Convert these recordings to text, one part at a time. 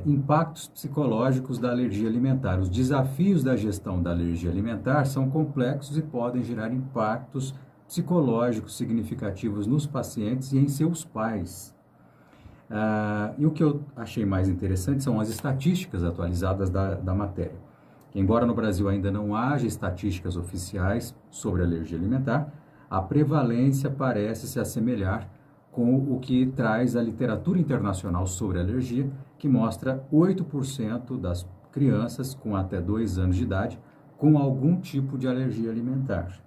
Impactos psicológicos da alergia alimentar. Os desafios da gestão da alergia alimentar são complexos e podem gerar impactos psicológicos significativos nos pacientes e em seus pais. E o que eu achei mais interessante são as estatísticas atualizadas da matéria. Embora no Brasil ainda não haja estatísticas oficiais sobre alergia alimentar, a prevalência parece se assemelhar com o que traz a literatura internacional sobre alergia, que mostra 8% das crianças com até 2 anos de idade com algum tipo de alergia alimentar.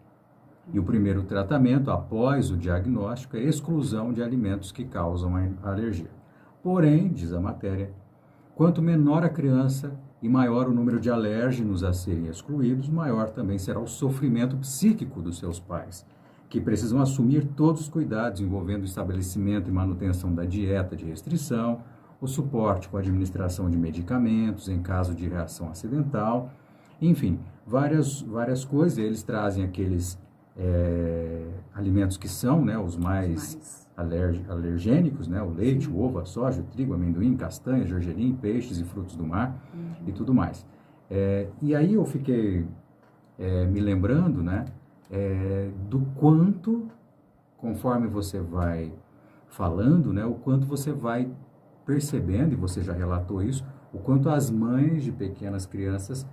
E o primeiro tratamento, após o diagnóstico, é a exclusão de alimentos que causam a alergia. Porém, diz a matéria, quanto menor a criança e maior o número de alérgenos a serem excluídos, maior também será o sofrimento psíquico dos seus pais, que precisam assumir todos os cuidados envolvendo o estabelecimento e manutenção da dieta de restrição, o suporte com a administração de medicamentos em caso de reação acidental, enfim, várias coisas. Eles trazem aqueles alimentos que são, né, os mais alergênicos, né, o leite, o ovo, a soja, o trigo, o amendoim, castanha, gergelim, peixes e frutos do mar e tudo mais. E aí eu fiquei me lembrando, né, do quanto, conforme você vai falando, né, o quanto você vai percebendo, e você já relatou isso, o quanto as mães de pequenas crianças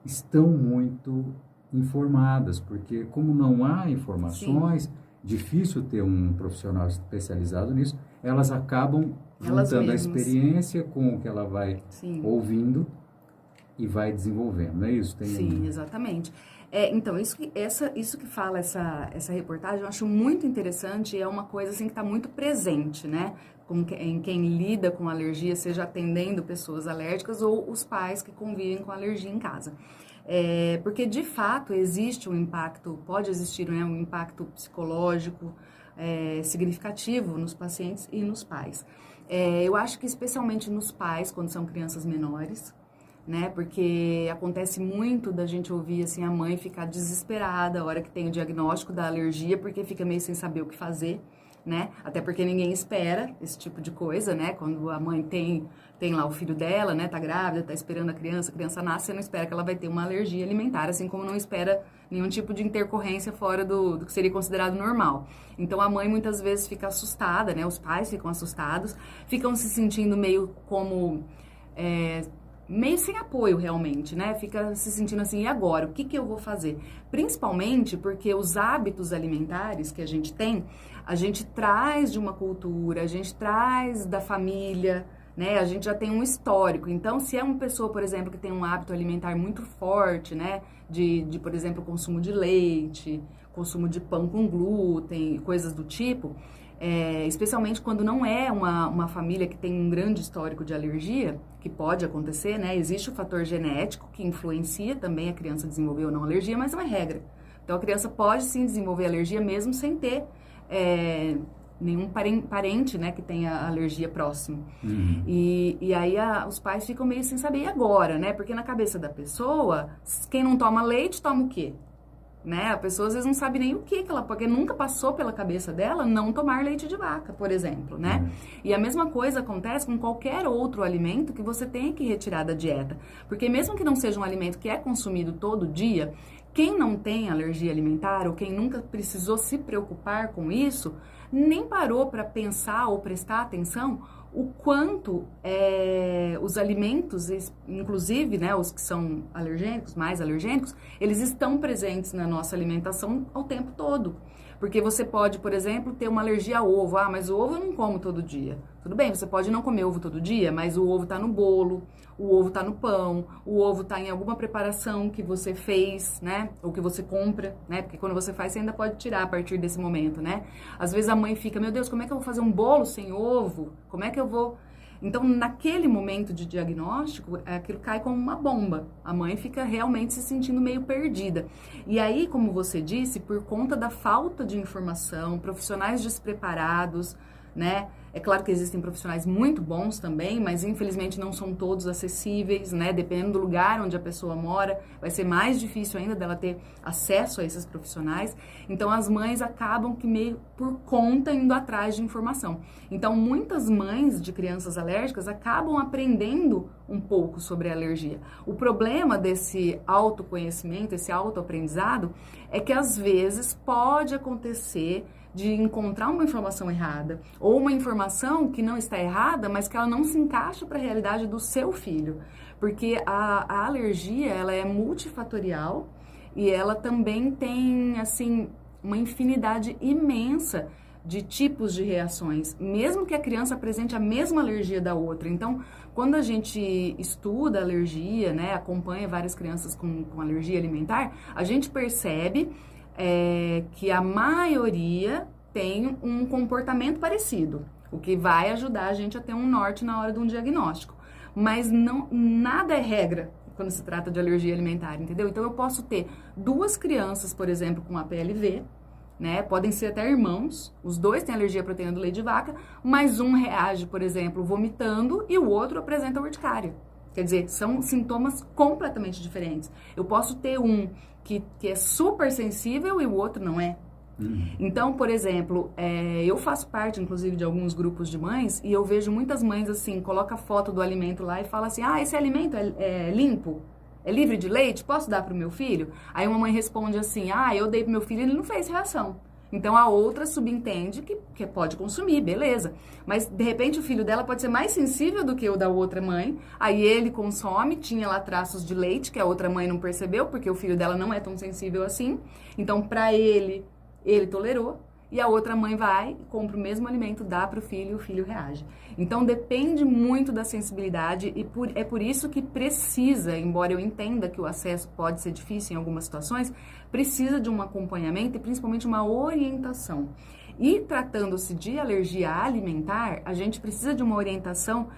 estão muito informadas, porque como não há informações, Sim. difícil ter um profissional especializado nisso, elas acabam juntando a experiência com o que ela vai Sim. ouvindo e vai desenvolvendo, não é isso? Sim, exatamente. Então, isso que fala essa reportagem, eu acho muito interessante, é uma coisa assim que está muito presente, né? Em quem lida com alergia, seja atendendo pessoas alérgicas ou os pais que convivem com alergia em casa. Porque, de fato, existe um impacto, pode existir, né, um impacto psicológico significativo nos pacientes e nos pais. Eu acho que especialmente nos pais, quando são crianças menores, né? Porque acontece muito da gente ouvir assim a mãe ficar desesperada a hora que tem o diagnóstico da alergia, porque fica meio sem saber o que fazer, né? Até porque ninguém espera esse tipo de coisa, né? Quando a mãe tem lá o filho dela, né? Tá grávida, tá esperando a criança nasce, você não espera que ela vai ter uma alergia alimentar, assim como não espera nenhum tipo de intercorrência fora do que seria considerado normal. Então a mãe muitas vezes fica assustada, né? Os pais ficam assustados, ficam se sentindo meio como meio sem apoio realmente, né? Fica se sentindo assim, e agora? O que eu vou fazer? Principalmente porque os hábitos alimentares que a gente tem, a gente traz de uma cultura, a gente traz da família, né? A gente já tem um histórico. Então, se é uma pessoa, por exemplo, que tem um hábito alimentar muito forte, né? De por exemplo, consumo de leite, consumo de pão com glúten, coisas do tipo, especialmente quando não é uma família que tem um grande histórico de alergia, que pode acontecer, né? Existe o fator genético que influencia também a criança desenvolver ou não alergia, mas não é regra. Então, a criança pode sim desenvolver alergia mesmo sem ter nenhum parente, né, que tenha alergia próximo. Uhum. E aí os pais ficam meio sem saber, e agora, né? Porque na cabeça da pessoa, quem não toma leite, toma o quê? Né? A pessoa às vezes não sabe nem o que ela... Porque nunca passou pela cabeça dela não tomar leite de vaca, por exemplo, né? Uhum. E a mesma coisa acontece com qualquer outro alimento que você tenha que retirar da dieta. Porque mesmo que não seja um alimento que é consumido todo dia, quem não tem alergia alimentar ou quem nunca precisou se preocupar com isso, nem parou para pensar ou prestar atenção o quanto os alimentos, inclusive, né, os que são alergênicos, mais alergênicos, eles estão presentes na nossa alimentação ao tempo todo. Porque você pode, por exemplo, ter uma alergia ao ovo. Ah, mas o ovo eu não como todo dia. Tudo bem, você pode não comer ovo todo dia, mas o ovo está no bolo, o ovo está no pão, o ovo está em alguma preparação que você fez, né? Ou que você compra, né? Porque quando você faz, você ainda pode tirar a partir desse momento, né? Às vezes a mãe fica, meu Deus, como é que eu vou fazer um bolo sem ovo? Como é que eu vou... Então, naquele momento de diagnóstico, aquilo cai como uma bomba. A mãe fica realmente se sentindo meio perdida. E aí, como você disse, por conta da falta de informação, profissionais despreparados, né? É claro que existem profissionais muito bons também, mas infelizmente não são todos acessíveis, né? Dependendo do lugar onde a pessoa mora, vai ser mais difícil ainda dela ter acesso a esses profissionais. Então, as mães acabam que meio por conta indo atrás de informação. Então, muitas mães de crianças alérgicas acabam aprendendo um pouco sobre a alergia. O problema desse autoconhecimento, esse autoaprendizado, é que às vezes pode acontecer de encontrar uma informação errada, ou uma informação que não está errada, mas que ela não se encaixa para a realidade do seu filho. Porque a alergia, ela é multifatorial e ela também tem, assim, uma infinidade imensa de tipos de reações, mesmo que a criança apresente a mesma alergia da outra. Então, quando a gente estuda alergia, né, acompanha várias crianças com alergia alimentar, a gente percebe que a maioria tem um comportamento parecido, o que vai ajudar a gente a ter um norte na hora de um diagnóstico. Mas nada é regra quando se trata de alergia alimentar, entendeu? Então, eu posso ter 2 crianças, por exemplo, com APLV, né? Podem ser até irmãos, os 2 têm alergia à proteína do leite de vaca, mas um reage, por exemplo, vomitando e o outro apresenta urticária. Quer dizer, são sintomas completamente diferentes. Eu posso ter um que é super sensível e o outro não é. Então, por exemplo, eu faço parte, inclusive, de alguns grupos de mães e eu vejo muitas mães, assim, coloca a foto do alimento lá e fala assim, esse alimento é limpo? É livre de leite? Posso dar para o meu filho? Aí uma mãe responde assim, eu dei para o meu filho e ele não fez reação. Então, a outra subentende que pode consumir, beleza. Mas, de repente, o filho dela pode ser mais sensível do que o da outra mãe. Aí ele consome, tinha lá traços de leite, que a outra mãe não percebeu, porque o filho dela não é tão sensível assim. Então, para ele tolerou. E a outra mãe vai, compra o mesmo alimento, dá para o filho reage. Então, depende muito da sensibilidade e é por isso que precisa, embora eu entenda que o acesso pode ser difícil em algumas situações, precisa de um acompanhamento e principalmente uma orientação. E tratando-se de alergia alimentar, a gente precisa de uma orientação,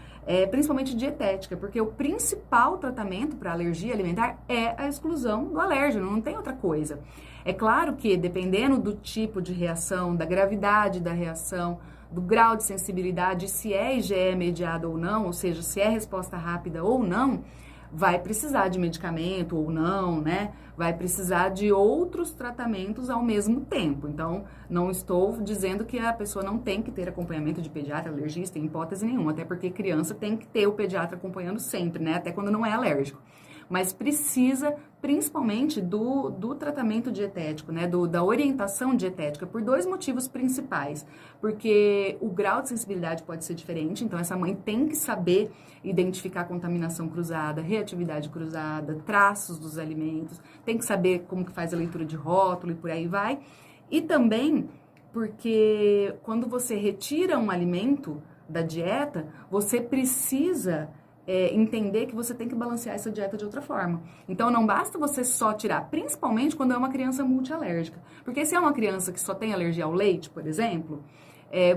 principalmente dietética, porque o principal tratamento para alergia alimentar é a exclusão do alérgeno, não tem outra coisa. É claro que, dependendo do tipo de reação, da gravidade da reação, do grau de sensibilidade, se é IgE mediado ou não, ou seja, se é resposta rápida ou não, vai precisar de medicamento ou não, né? Vai precisar de outros tratamentos ao mesmo tempo. Então, não estou dizendo que a pessoa não tem que ter acompanhamento de pediatra, alergista, em hipótese nenhuma, até porque criança tem que ter o pediatra acompanhando sempre, né? Até quando não é alérgico. Mas precisa, principalmente, do tratamento dietético, né? Da orientação dietética, por 2 motivos principais. Porque o grau de sensibilidade pode ser diferente, então essa mãe tem que saber identificar contaminação cruzada, reatividade cruzada, traços dos alimentos, tem que saber como que faz a leitura de rótulo e por aí vai. E também porque quando você retira um alimento da dieta, você precisa entender que você tem que balancear essa dieta de outra forma. Então, não basta você só tirar, principalmente quando é uma criança multialérgica. Porque se é uma criança que só tem alergia ao leite, por exemplo,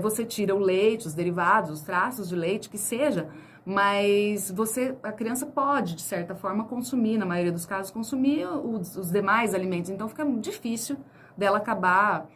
você tira o leite, os derivados, os traços de leite, que seja, mas a criança pode, de certa forma, consumir, na maioria dos casos, consumir os demais alimentos. Então, fica difícil dela acabar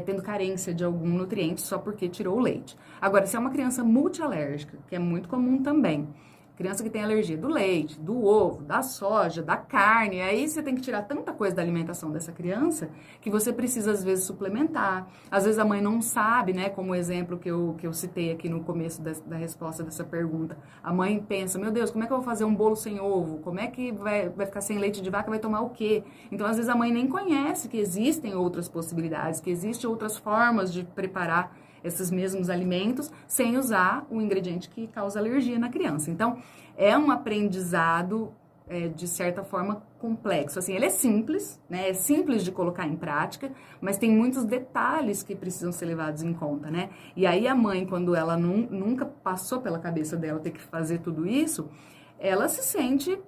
tendo carência de algum nutriente só porque tirou o leite. Agora, se é uma criança multialérgica, que é muito comum também, criança que tem alergia do leite, do ovo, da soja, da carne, aí você tem que tirar tanta coisa da alimentação dessa criança que você precisa, às vezes, suplementar. Às vezes a mãe não sabe, né? Como o exemplo que eu citei aqui no começo da resposta dessa pergunta. A mãe pensa, meu Deus, como é que eu vou fazer um bolo sem ovo? Como é que vai ficar sem leite de vaca? Vai tomar o quê? Então, às vezes a mãe nem conhece que existem outras possibilidades, que existem outras formas de preparar esses mesmos alimentos sem usar o ingrediente que causa alergia na criança. Então, é um aprendizado, de certa forma, complexo. Assim, ele é simples, né? É simples de colocar em prática, mas tem muitos detalhes que precisam ser levados em conta, né? E aí a mãe, quando ela nunca passou pela cabeça dela ter que fazer tudo isso, ela se sente,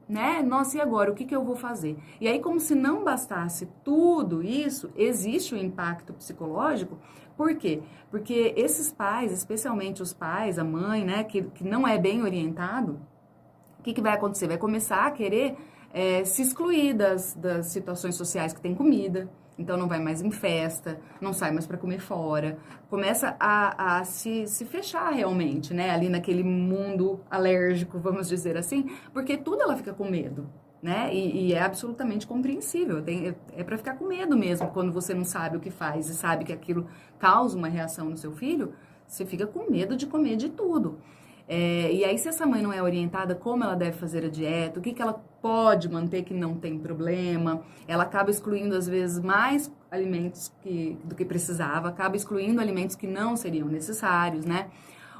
né? Nossa, e agora? O que eu vou fazer? E aí, como se não bastasse tudo isso, existe o impacto psicológico. Por quê? Porque esses pais, especialmente os pais, a mãe, né, que não é bem orientado, o que vai acontecer? Vai começar a querer se excluir das situações sociais que tem comida, Então não vai mais em festa, não sai mais para comer fora, começa a se fechar realmente, né? Ali naquele mundo alérgico, vamos dizer assim, porque tudo ela fica com medo, né? E é absolutamente compreensível, é para ficar com medo mesmo, quando você não sabe o que faz e sabe que aquilo causa uma reação no seu filho, você fica com medo de comer de tudo. E aí, se essa mãe não é orientada como ela deve fazer a dieta, o que ela pode manter que não tem problema, ela acaba excluindo, às vezes, mais alimentos do que precisava, acaba excluindo alimentos que não seriam necessários, né?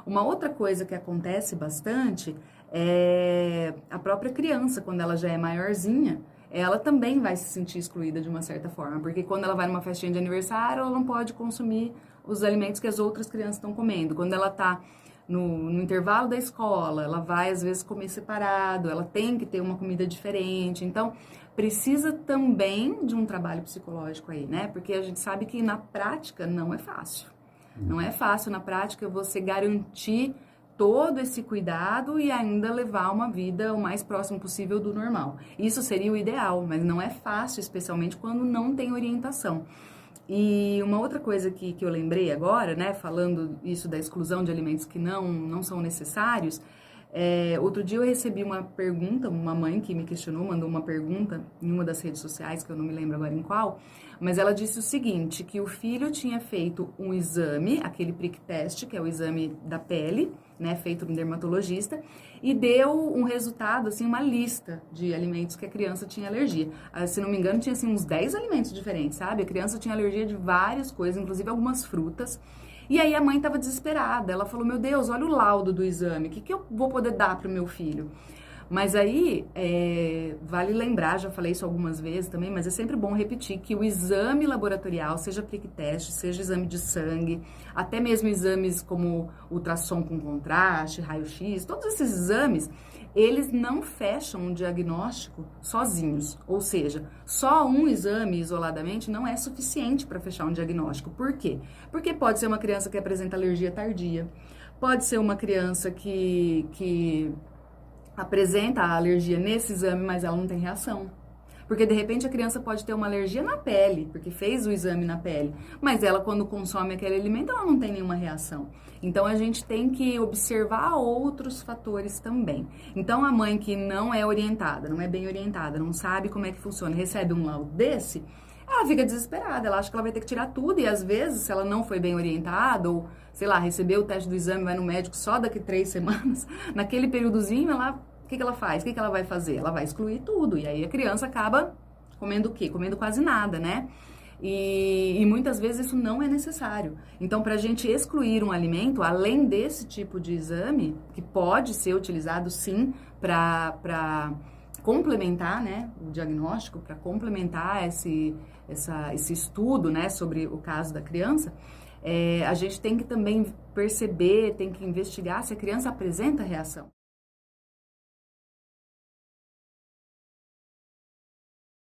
Uma outra coisa que acontece bastante é a própria criança, quando ela já é maiorzinha, ela também vai se sentir excluída de uma certa forma, porque quando ela vai numa festinha de aniversário, ela não pode consumir os alimentos que as outras crianças estão comendo. Quando ela está no intervalo da escola, ela vai às vezes comer separado, ela tem que ter uma comida diferente, então precisa também de um trabalho psicológico aí, né? Porque a gente sabe que na prática não é fácil. Não é fácil na prática você garantir todo esse cuidado e ainda levar uma vida o mais próximo possível do normal. Isso seria o ideal, mas não é fácil, especialmente quando não tem orientação. E uma outra coisa que eu lembrei agora, né, falando isso da exclusão de alimentos que não são necessários, outro dia eu recebi uma pergunta, uma mãe que me questionou, mandou uma pergunta em uma das redes sociais, que eu não me lembro agora em qual, mas ela disse o seguinte, que o filho tinha feito um exame, aquele prick test, que é o exame da pele, né, feito no dermatologista, e deu um resultado, assim, uma lista de alimentos que a criança tinha alergia. Se não me engano, tinha, assim, uns 10 alimentos diferentes, sabe? A criança tinha alergia de várias coisas, inclusive algumas frutas. E aí a mãe estava desesperada, ela falou, meu Deus, olha o laudo do exame, o que eu vou poder dar para o meu filho? Mas aí, vale lembrar, já falei isso algumas vezes também, mas é sempre bom repetir que o exame laboratorial, seja prick test, seja exame de sangue, até mesmo exames como ultrassom com contraste, raio-x, todos esses exames, eles não fecham um diagnóstico sozinhos. Ou seja, só um exame isoladamente não é suficiente para fechar um diagnóstico. Por quê? Porque pode ser uma criança que apresenta alergia tardia, pode ser uma criança que apresenta a alergia nesse exame, mas ela não tem reação. Porque, de repente, a criança pode ter uma alergia na pele, porque fez o exame na pele. Mas ela, quando consome aquele alimento, ela não tem nenhuma reação. Então, a gente tem que observar outros fatores também. Então, a mãe que não é orientada, não é bem orientada, não sabe como é que funciona, recebe um laudo desse, ela fica desesperada, ela acha que ela vai ter que tirar tudo. E, às vezes, se ela não foi bem orientada, ou, sei lá, recebeu o teste do exame, vai no médico só daqui 3 semanas, naquele períodozinho, o que ela faz? O que ela vai fazer? Ela vai excluir tudo. E aí a criança acaba comendo o quê? Comendo quase nada, né? E muitas vezes isso não é necessário. Então, para a gente excluir um alimento, além desse tipo de exame, que pode ser utilizado sim para complementar, né, o diagnóstico, para complementar esse estudo, né, sobre o caso da criança, a gente tem que também perceber, tem que investigar se a criança apresenta reação.